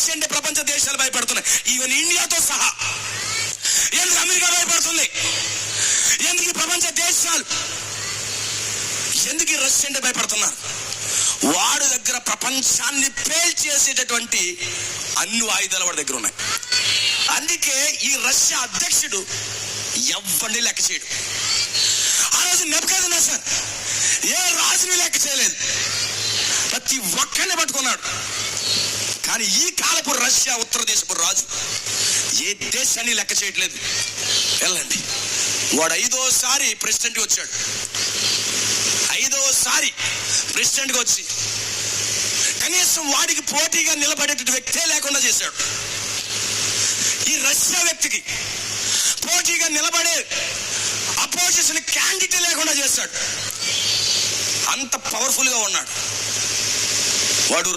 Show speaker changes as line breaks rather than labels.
Russia అంటే ప్రపంచ దేశాలు భయపడుతున్నాయి, ఈవెన్ ఇండియాతో సహా. ఎందుకు అమెరికా భయపడుతుంది? ఎందుకు ఈ ప్రపంచ దేశాలు, ఎందుకు ఈ రష్యా అంటే భయపడుతున్నారు? వాడి దగ్గర ప్రపంచాన్ని పేల్చేసేటటువంటి అన్ని ఆయుధాలు వాడి దగ్గర ఉన్నాయి. అందుకే ఈ రష్యా అధ్యక్షుడు ఎవరిని లెక్క చేయడు. ఆ రోజు నెబుకద్నెజర్ ఏ రాజుని లెక్క చేయలేదు, ప్రతి ఒక్కరిని పట్టుకున్నాడు. కానీ ఈ కాలపు రష్యా ఉత్తర దేశపు రాజు ఏ దేశాన్ని లెక్క చేయట్లేదు. వెళ్ళండి, వాడు 5వసారి ప్రెసిడెంట్గా వచ్చాడు. 5వసారి ప్రెసిడెంట్గా వచ్చి కనీసం వాడికి పోటీగా నిలబడేట వ్యక్తే లేకుండా చేశాడు. ఈ రష్యా వ్యక్తికి పోటీగా నిలబడే అపోజిషన్ క్యాండిడేట్ లేకుండా చేశాడు. అంత పవర్ఫుల్ గా ఉన్నాడు వాడు.